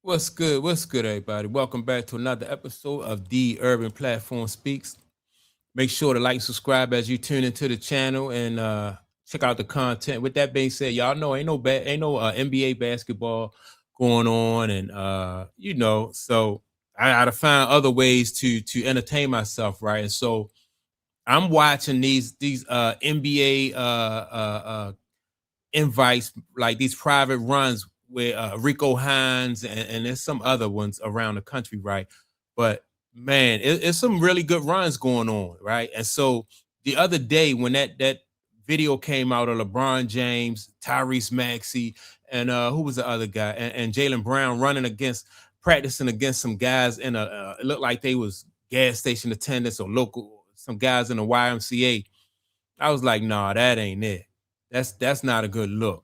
What's good? What's good, everybody? Welcome back to another episode of The Urban Platform Speaks. Make sure to like, subscribe as you tune into the channel and check out the content. With that being said, y'all know ain't no NBA basketball going on, and so I gotta find other ways to entertain myself, right? And so I'm watching these NBA invites, like these private runs with Rico Hines and there's some other ones around the country, right? But man, it's some really good runs going on, right? And so the other day when that video came out of LeBron James, Tyrese Maxey, and who was the other guy, and Jalen Brown running against practicing against some guys in it looked like they was gas station attendants or local some guys in the YMCA. I was like, nah, that ain't it. That's not a good look.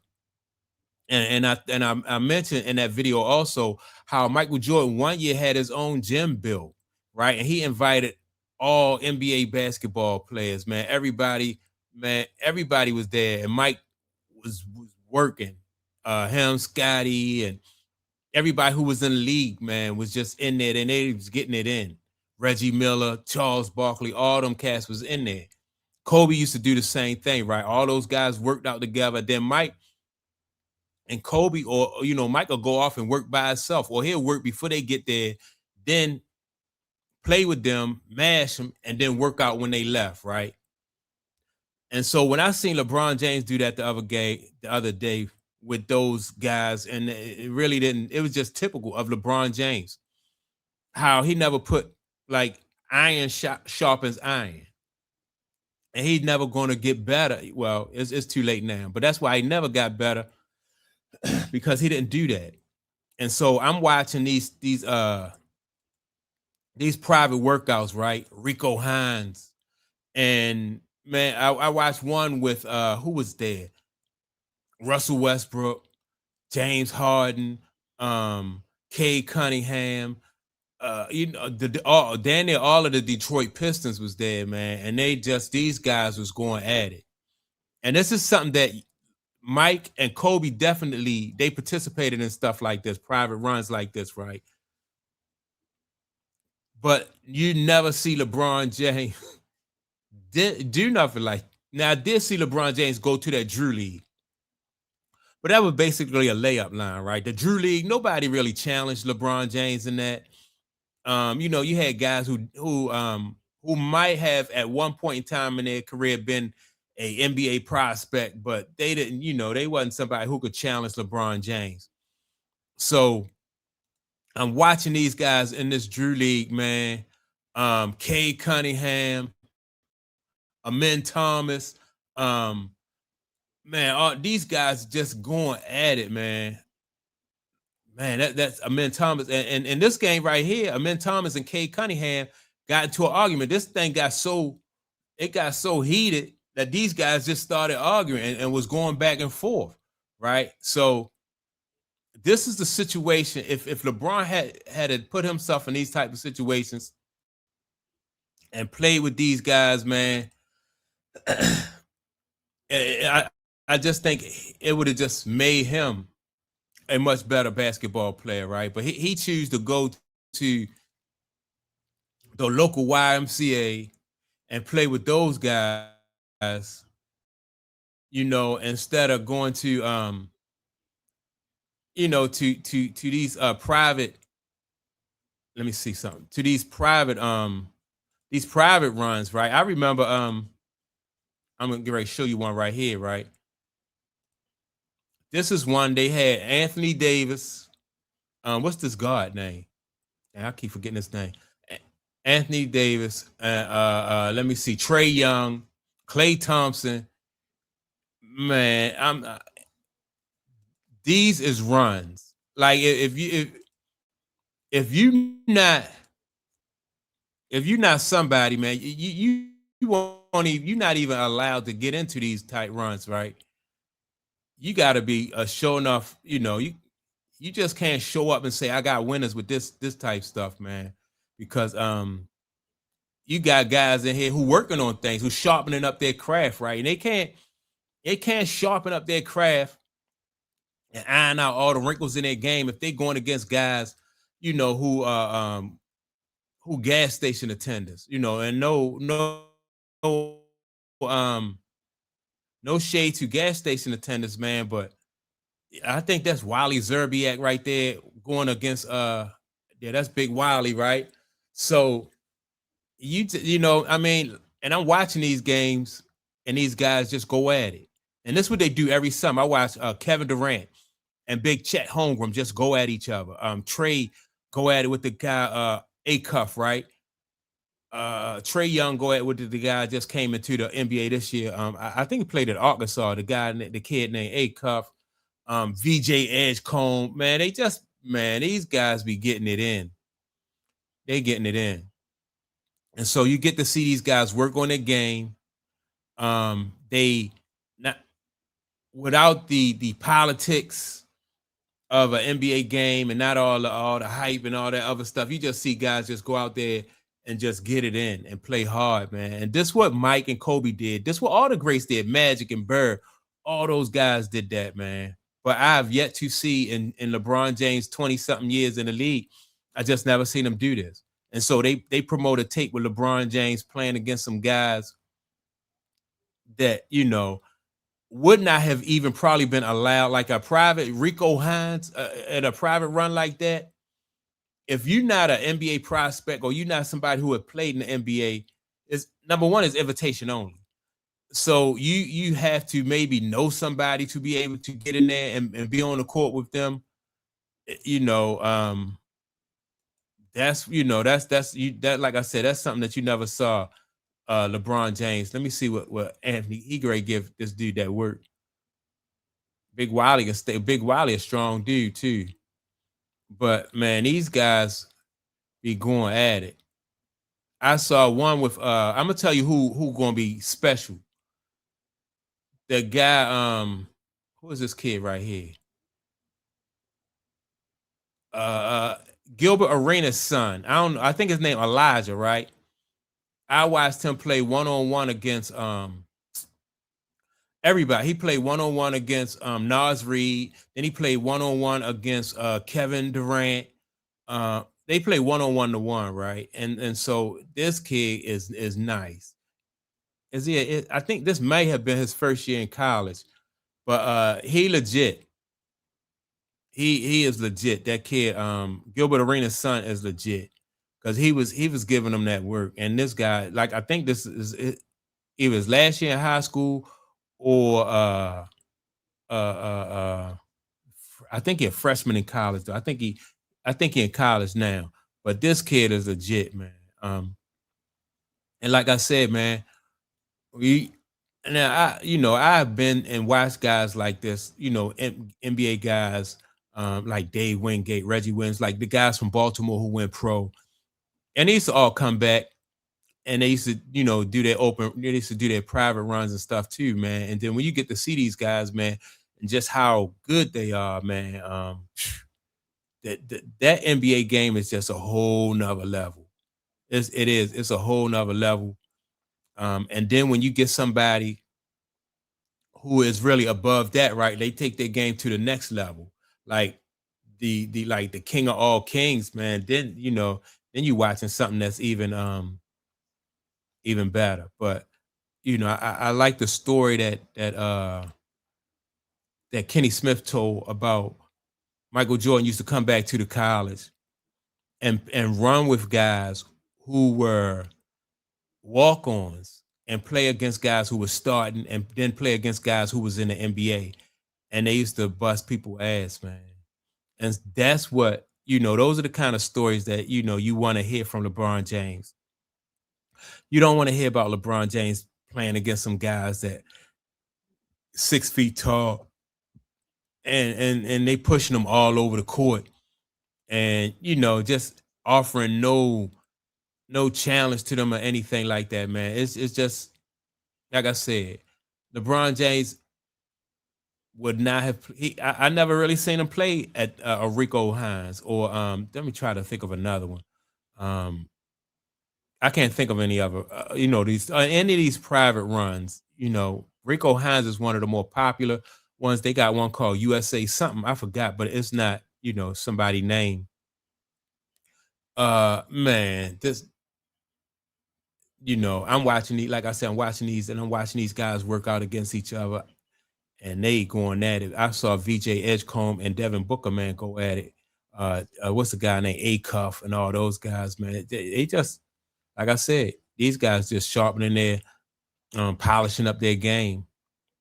And I mentioned in that video also how Michael Jordan one year had his own gym built, right? And he invited all NBA basketball players, everybody was there, and Mike was working. Him, Scotty, and everybody who was in the league, man, was just in there, and they was getting it in. Reggie Miller, Charles Barkley, all them cats was in there. Kobe used to do the same thing, right? All those guys worked out together. Then Mike and Kobe, or Mike will go off and work by himself, or he'll work before they get there, then play with them, mash them, and then work out when they left, right? And so when I seen LeBron James do that the other day with those guys, and it really didn't. It was just typical of LeBron James, how he never put like iron sharpens iron, and he's never going to get better. Well, it's too late now, but that's why he never got better because he didn't do that. And so I'm watching these private workouts, right? Rico Hines. And man, I watched one with who was there? Russell Westbrook, James Harden, Cade Cunningham, damn near all of the Detroit Pistons was there, man. And these guys was going at it. And this is something that Mike and Kobe definitely they participated in stuff like this, private runs like this, right? But you never see LeBron James do nothing like. Now I did see LeBron James go to that Drew League, but that was basically a layup line, right? The Drew League, nobody really challenged LeBron James in that. You had guys who might have at one point in time in their career been a NBA prospect, but they didn't, they wasn't somebody who could challenge LeBron James. So I'm watching these guys in this Drew League, man. Cade Cunningham, Amin Thomas, man, these guys just going at it, man. Man, that's Amin Thomas, and in this game right here, Amin Thomas and Cade Cunningham got into an argument. This thing got so heated that these guys just started arguing and was going back and forth, right? So this is the situation. If LeBron had put himself in these type of situations and played with these guys, man, I I just think it would have just made him a much better basketball player, right? But he chose to go to the local YMCA and play with those guys, instead of going to to these private. Let me see something to these private runs, right? I remember I'm gonna get ready to show you one right here, right? This is one they had Anthony Davis. What's this guard name? And I keep forgetting his name. Anthony Davis. Let me see. Trey Young, Clay Thompson. Man, these is runs. Like if you not if you're not somebody, man, you won't even you're not even allowed to get into these tight runs, right? You got to be a show enough. You just can't show up and say I got winners with this type stuff, man, because you got guys in here who working on things, who sharpening up their craft, right? And they can't sharpen up their craft and iron out all the wrinkles in their game if they going against guys, who gas station attendants, and no um no shade to gas station attendants, man, but I think that's Wiley Zerbiak right there going against yeah, that's Big Wiley, right? So I mean, and I'm watching these games and these guys just go at it. And this is what they do every summer. I watch Kevin Durant and Big Chet Holmgren just go at each other. Trey go at it with the guy A Cuff, right? Trey Young go at with the guy just came into the NBA this year. I think he played at Arkansas. The kid named A Cuff, VJ Edgecombe. Man, these guys be getting it in. They getting it in, and so you get to see these guys work on their game. They not without the politics of an NBA game and not all the hype and all that other stuff. You just see guys just go out there and just get it in and play hard, man. And this what Mike and Kobe did. This what all the greats did. Magic and Bird, all those guys did that, man. But I've yet to see in LeBron James 20 something years in the league, I just never seen him do this. And so they promote a tape with LeBron James playing against some guys that would not have even probably been allowed, like a private Rico Hines at a private run like that. If you're not an NBA prospect or you're not somebody who had played in the NBA, is number one is invitation only. So you have to maybe know somebody to be able to get in there and be on the court with them. You know, that's like I said, that's something that you never saw. LeBron James. Let me see what Anthony Egray give this dude that work. Big Wiley can stay. Big Wiley a strong dude too. But man, these guys be going at it. I saw one with I'm gonna tell you who gonna be special. The guy, who is this kid right here? Uh Gilbert Arenas' son. I don't know. I think his name Elijah, right? I watched him play one-on-one against everybody. He played one-on-one against Nas Reed. Then he played one-on-one against Kevin Durant. They play one-on-one to one, right? And so this kid is nice. I think this may have been his first year in college, but he legit. He is legit. That kid, Gilbert Arenas' son is legit because he was giving him that work. And this guy, like I think this is it, it was last year in high school or I think he's a freshman in college though. I think he in college now. But this kid is legit, man. And like I said, man, we now I've been and watched guys like this, NBA guys like Dave Wingate, Reggie Williams, like the guys from Baltimore who went pro, and they used to all come back and they used to, they used to do their private runs and stuff too, man. And then when you get to see these guys, man, and just how good they are, man, that NBA game is just a whole nother level. It's a whole nother level. And then when you get somebody who is really above that, right? They take their game to the next level, like the king of all kings, man. Then you watching something that's even better. But I like the story that Kenny Smith told about Michael Jordan used to come back to the college and run with guys who were walk-ons and play against guys who were starting and then play against guys who was in the NBA. And they used to bust people ass, man. And that's what, those are the kind of stories that, you want to hear from LeBron James. You don't want to hear about LeBron James playing against some guys that 6 feet tall and they pushing them all over the court and, just offering no challenge to them or anything like that, man. It's just like I said, LeBron James would not have. I never really seen him play at a Rico Hines or let me try to think of another one. Um, I can't think of any other. These any of these private runs. Rico Hines is one of the more popular, ones. They got one called USA something. I forgot, but it's not, somebody name. Man, this, I'm watching these, like I said, I'm watching these and I'm watching these guys work out against each other and they going at it. I saw VJ Edgecombe and Devin Booker, man, go at it. What's the guy named A Cuff and all those guys, man? They just, like I said, these guys just sharpening their, polishing up their game.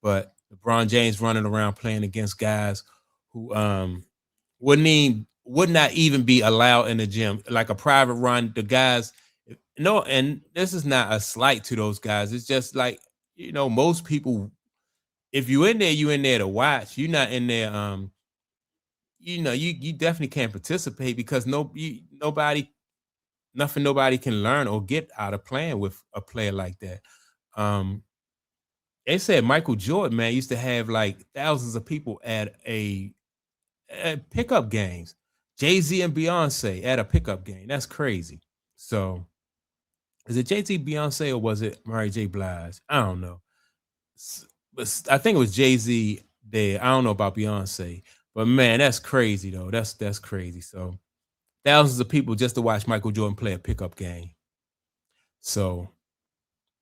But LeBron James running around playing against guys who would not even be allowed in the gym, like a private run. The guys, no, and this is not a slight to those guys. It's just like, most people, if you in there, you in there to watch. You're not in there. You definitely can't participate because nobody can learn or get out of playing with a player like that. Um, they said Michael Jordan, man, used to have like thousands of people at pickup games. Jay-Z and Beyonce at a pickup game. That's crazy. So is it Jay-Z, Beyonce, or was it Mary J. Blige? I don't know. But I think it was Jay-Z there. I don't know about Beyonce. But man, that's crazy though. That's crazy. So thousands of people just to watch Michael Jordan play a pickup game. So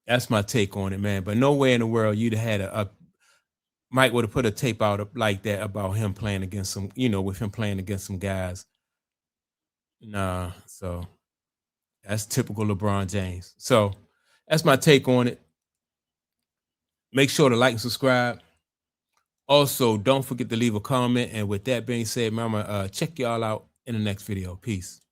that's my take on it, man. But nowhere in the world you'd have had a Mike would have put a tape out like that about him playing against some, with him playing against some guys. Nah, so that's typical LeBron James. So that's my take on it. Make sure to like and subscribe. Also, don't forget to leave a comment. And with that being said, man, I'm gonna check y'all out in the next video. Peace.